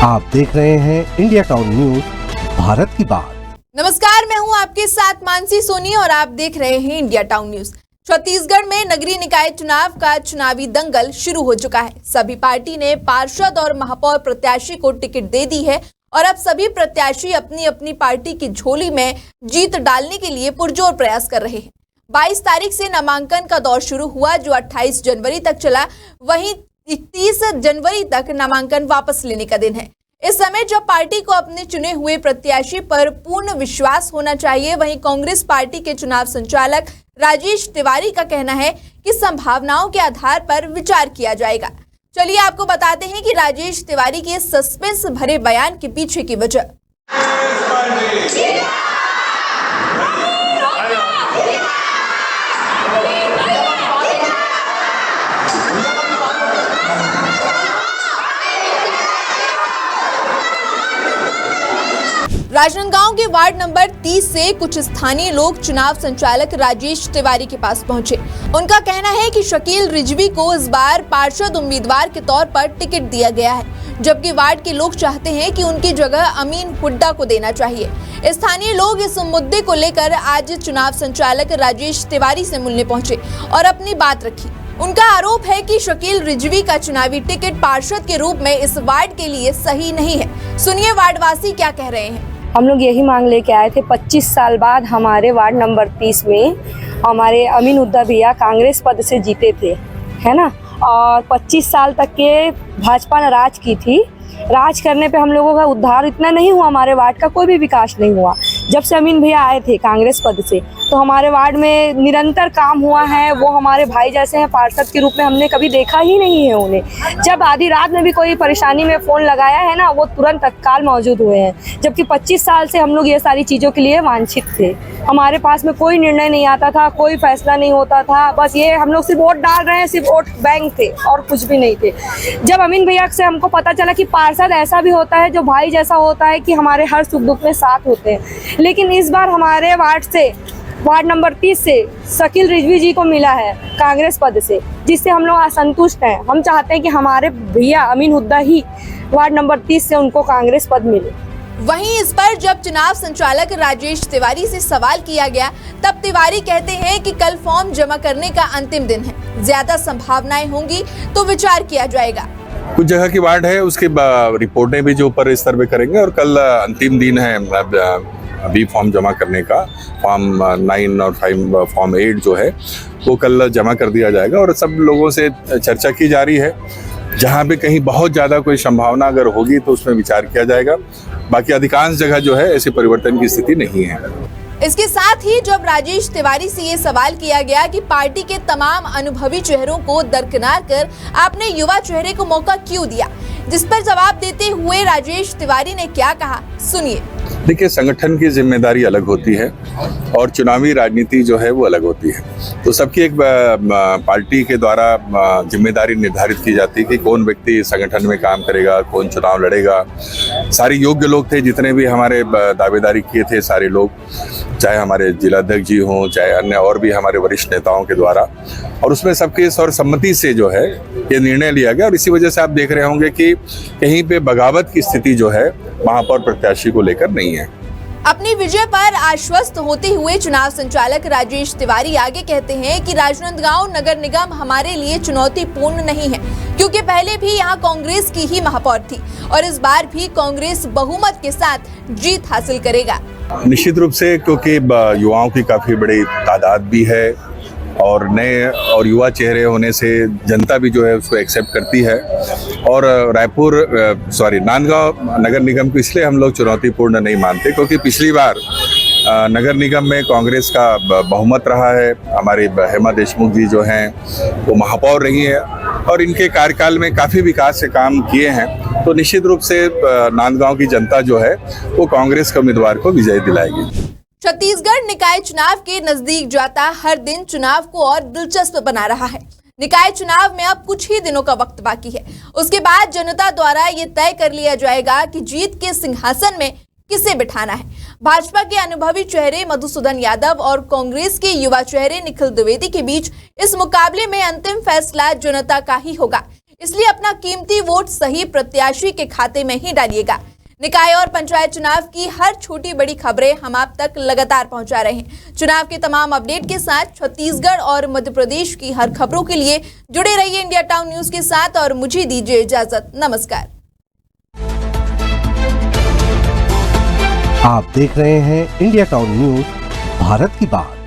आप देख रहे हैं इंडिया टाउन न्यूज, भारत की बात। नमस्कार, मैं हूं आपके साथ मानसी सोनी और आप देख रहे हैं इंडिया टाउन न्यूज। छत्तीसगढ़ में नगरीय निकाय चुनाव का चुनावी दंगल शुरू हो चुका है। सभी पार्टी ने पार्षद और महापौर प्रत्याशी को टिकट दे दी है और अब सभी प्रत्याशी अपनी अपनी पार्टी की झोली में जीत डालने के लिए पुरजोर प्रयास कर रहे हैं। 22 तारीख से नामांकन का दौर शुरू हुआ, जो 28 जनवरी तक चला। वहीं 31 जनवरी तक नामांकन वापस लेने का दिन है। इस समय जब पार्टी को अपने चुने हुए प्रत्याशी पर पूर्ण विश्वास होना चाहिए, वहीं कांग्रेस पार्टी के चुनाव संचालक राजेश तिवारी का कहना है कि संभावनाओं के आधार पर विचार किया जाएगा। चलिए आपको बताते हैं कि राजेश तिवारी के सस्पेंस भरे बयान के पीछे की वजह। राजनांदगांव के वार्ड नंबर 30 से कुछ स्थानीय लोग चुनाव संचालक राजेश तिवारी के पास पहुंचे। उनका कहना है कि शकील रिजवी को इस बार पार्षद उम्मीदवार के तौर पर टिकट दिया गया है, जबकि वार्ड के लोग चाहते हैं कि उनकी जगह अमीन हुड्डा को देना चाहिए। स्थानीय लोग इस मुद्दे को लेकर आज चुनाव संचालक राजेश तिवारी से मिलने पहुंचे और अपनी बात रखी। उनका आरोप है कि शकील रिजवी का चुनावी टिकट पार्षद के रूप में इस वार्ड के लिए सही नहीं है। सुनिए वार्डवासी क्या कह रहे हैं। हम लोग यही मांग लेके आए थे। 25 साल बाद हमारे वार्ड नंबर 30 में हमारे अमीन हुड्डा भैया कांग्रेस पद से जीते थे, है ना। और 25 साल तक के भाजपा ने राज की थी। राज करने पे हम लोगों का उद्धार इतना नहीं हुआ, हमारे वार्ड का कोई भी विकास नहीं हुआ। जब से अमीन भैया आए थे कांग्रेस पद से, तो हमारे वार्ड में निरंतर काम हुआ है। वो हमारे भाई जैसे हैं, पार्षद के रूप में हमने कभी देखा ही नहीं है उन्हें। जब आधी रात में भी कोई परेशानी में फ़ोन लगाया है ना, वो तुरंत तत्काल मौजूद हुए हैं। जबकि 25 साल से हम लोग ये सारी चीज़ों के लिए वांछित थे। हमारे पास में कोई निर्णय नहीं आता था, कोई फैसला नहीं होता था। बस ये हम लोग सिर्फ वोट डाल रहे हैं, सिर्फ वोट बैंक थे और कुछ भी नहीं थे। जब अमीन भैया से हमको पता चला कि पार्षद ऐसा भी होता है जो भाई जैसा होता है, कि हमारे हर सुख दुख में साथ होते हैं। लेकिन इस बार हमारे वार्ड नंबर 30 से शकील रिजवी जी को मिला है कांग्रेस पद से, जिससे हम लोग असंतुष्ट हैं। हम चाहते हैं कि हमारे भैया अमीन हुड्डा ही वार्ड नंबर 30 से उनको कांग्रेस पद मिले। वहीं इस पर जब चुनाव संचालक राजेश तिवारी से सवाल किया गया, तब तिवारी कहते हैं कि कल फॉर्म जमा करने का अंतिम दिन है। ज्यादा संभावनाएं होंगी तो विचार किया जाएगा। कुछ जगह की वार्ड है, उसकी रिपोर्टें भी जो ऊपर स्तर पे करेंगे और कल अंतिम दिन है अभी फॉर्म जमा करने का। फॉर्म 9 और फॉर्म 8 जो है वो कल जमा कर दिया जाएगा और सब लोगों से चर्चा की जा रही है। जहाँ पे कहीं बहुत ज़्यादा कोई संभावना अगर होगी तो उसमें विचार किया जाएगा। बाकी अधिकांश जगह जो है ऐसे परिवर्तन की स्थिति नहीं है। इसके साथ ही जब राजेश तिवारी से ये सवाल किया गया कि पार्टी के तमाम अनुभवी चेहरों को दरकिनार कर आपने युवा चेहरे को मौका क्यों दिया, जिस पर जवाब देते हुए राजेश तिवारी ने क्या कहा, सुनिए। देखिए, संगठन की जिम्मेदारी अलग होती है और चुनावी राजनीति जो है वो अलग होती है। तो सबकी एक पार्टी के द्वारा जिम्मेदारी निर्धारित की जाती है कि कौन व्यक्ति संगठन में काम करेगा, कौन चुनाव लड़ेगा। सारे योग्य लोग थे, जितने भी हमारे दावेदारी किए थे सारे लोग, चाहे हमारे जिलाध्यक्ष जी हों, चाहे अन्य और भी हमारे वरिष्ठ नेताओं के द्वारा, और उसमें सबके सर्वसम्मति से जो है ये निर्णय लिया गया। और इसी वजह से आप देख रहे होंगे कि कहीं पे बगावत की स्थिति जो है महापौर प्रत्याशी को लेकर नहीं है। अपनी विजय पर आश्वस्त होते हुए चुनाव संचालक राजेश तिवारी आगे कहते हैं कि राजनांदगांव नगर निगम हमारे लिए चुनौतीपूर्ण नहीं है, क्योंकि पहले भी यहाँ कांग्रेस की ही महापौर थी और इस बार भी कांग्रेस बहुमत के साथ जीत हासिल करेगा। निश्चित रूप से, क्योंकि युवाओं की काफी बड़ी तादाद भी है और नए और युवा चेहरे होने से जनता भी जो है उसको एक्सेप्ट करती है। और नांदगांव नगर निगम को इसलिए हम लोग चुनौतीपूर्ण नहीं मानते, क्योंकि पिछली बार नगर निगम में कांग्रेस का बहुमत रहा है। हमारी हेमा देशमुख जी जो हैं वो महापौर रही है और इनके कार्यकाल में काफ़ी विकास के काम किए हैं। तो निश्चित रूप से नांदगांव की जनता जो है वो कांग्रेस के उम्मीदवार को विजय दिलाएगी। छत्तीसगढ़ निकाय चुनाव के नजदीक जाता हर दिन चुनाव को और दिलचस्प बना रहा है। निकाय चुनाव में अब कुछ ही दिनों का वक्त बाकी है। उसके बाद जनता द्वारा ये तय कर लिया जाएगा कि जीत के सिंहासन में किसे बिठाना है। भाजपा के अनुभवी चेहरे मधुसूदन यादव और कांग्रेस के युवा चेहरे निखिल द्विवेदी के बीच इस मुकाबले में अंतिम फैसला जनता का ही होगा। इसलिए अपना कीमती वोट सही प्रत्याशी के खाते में ही डालिएगा। निकाय और पंचायत चुनाव की हर छोटी बड़ी खबरें हम आप तक लगातार पहुंचा रहे हैं। चुनाव के तमाम अपडेट के साथ छत्तीसगढ़ और मध्य प्रदेश की हर खबरों के लिए जुड़े रहिए इंडिया टाउन न्यूज के साथ और मुझे दीजिए इजाजत। नमस्कार। आप देख रहे हैं इंडिया टाउन न्यूज, भारत की बात।